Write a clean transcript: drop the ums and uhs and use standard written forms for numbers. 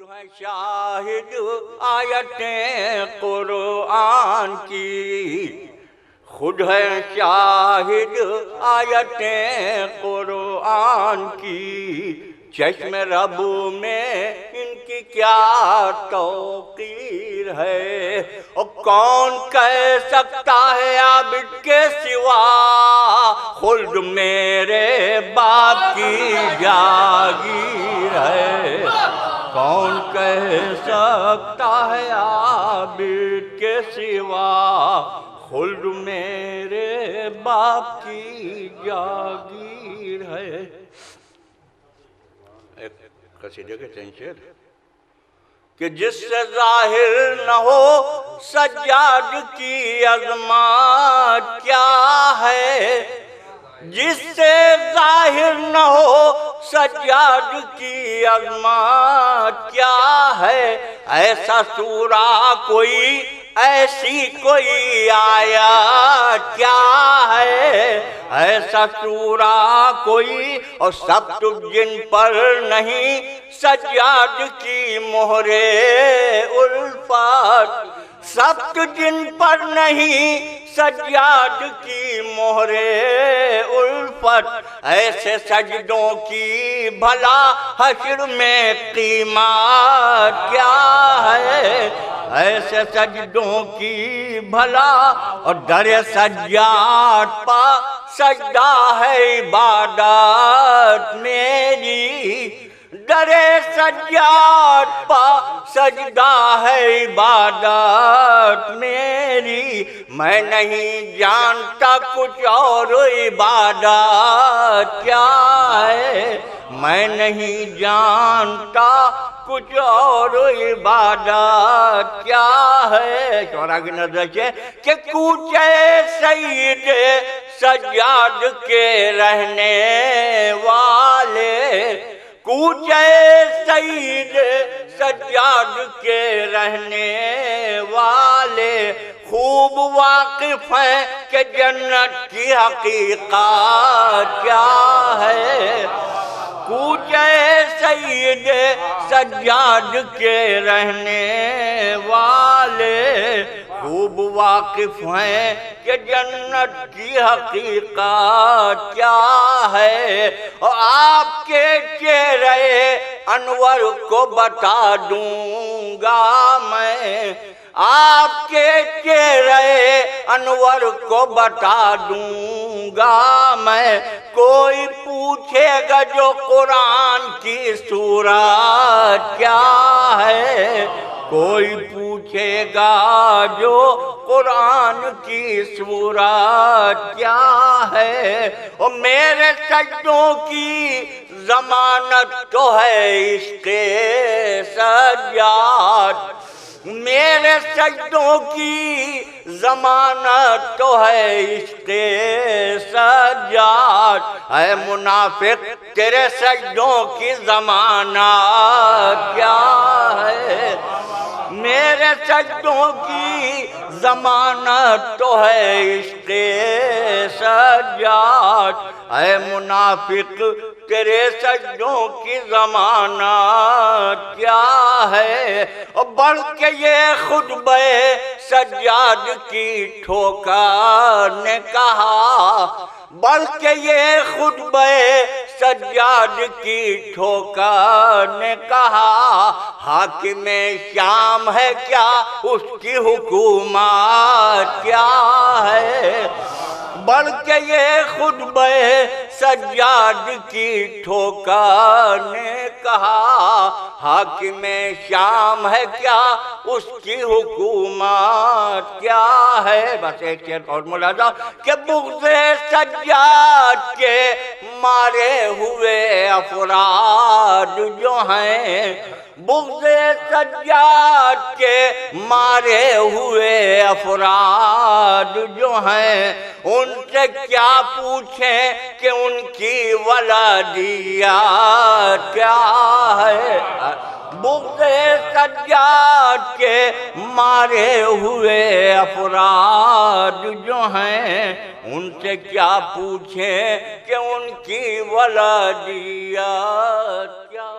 خود ہے شاہد آیتیں قرآن کی، خود ہے شاہد آیتیں قرآن کی، چشم رب میں ان کی کیا توقیر ہے۔ اور کون کہہ سکتا ہے عابد کے سوا خلد میرے باپ کی جاگیر ہے۔ کون کہہ سکتا ہے عابد کے سوا خلد میرے باپ کی جاگیر ہے۔ ایک قصیدے کے چند شعر کہ جس سے ظاہر نہ ہو سجاد کی عظمت کیا ہے، جس سے ظاہر نہ ہو سجاد کی عظمت کیا ہے، ایسا سورہ کوئی ایسی کوئی آیات کیا ہے، ایسا سورہ کوئی اور سب جن پر نہیں سجاد کی مہر الفت، سب جن پر نہیں سجاد کی مہر الفت، ایسے سجدوں کی بھلا حشر میں قیمت کیا ہے، ایسے سجدوں کی بھلا اور در سجاد پا سجدہ ہے عبادت میری، در سجاد پا سجدہ ہے عبادت میری، میں نہیں جانتا کچھ اور عبادت کیا ہے، میں نہیں جانتا کچھ اور عبادت کیا ہے۔ شعراء کی نظر سے کہ کوچے سید سجاد کے رہنے والے، کوچے سید سجاد کے رہنے والے خوب واقف ہیں کہ جنت کی حقیقت کیا ہے، کوچے سید سجاد کے رہنے والے خوب واقف ہیں کہ جنت کی حقیقت کیا ہے۔ اور آپ کے چہرے انور کو بتا دوں گا میں، آپ کے چہرے انور کو بتا دوں گا میں، کوئی پوچھے گا جو قرآن کی سورت کیا ہے، کوئی پوچھے گا جو قرآن کی سورت کیا ہے۔ اور میرے سجدوں کی ضمانت تو ہے عشق سجاد، میرے سجدوں کی ضمانت تو ہے عشق سجاد، اے منافق تیرے سجدوں کی ضمانت کیا ہے، میرے سجدوں کی ضمانت تو ہے عشق سجاد، اے منافق تیرے سجدوں کی ضمانت کیا ہے۔ اور بڑھ کے یہ خطبہ سجاد کی ٹھوکر نے کہا، بڑھ کے یہ خطبہ سجاد کی ٹھوکر نے کہا، حاکم شام ہے کیا اس کی حکومت کیا ہے، بڑھ کے یہ خطبہ سجاد کی ٹھوکر نے کہا، حاکم شام ہے کیا اس کی حکومت کیا ہے۔ بس ایک چیز اور ملاحظہ کہ بغض سجاد کے مارے ہوئے افراد جو ہیں، بغض سجاد کے مارے ہوئے افراد جو ہیں، ان سے کیا پوچھیں کہ ان کی ولادیت کیا ہے، بغض سجاد کے مارے ہوئے افراد جو ہیں، ان سے کیا پوچھیں کہ ان کی ولادیت کیا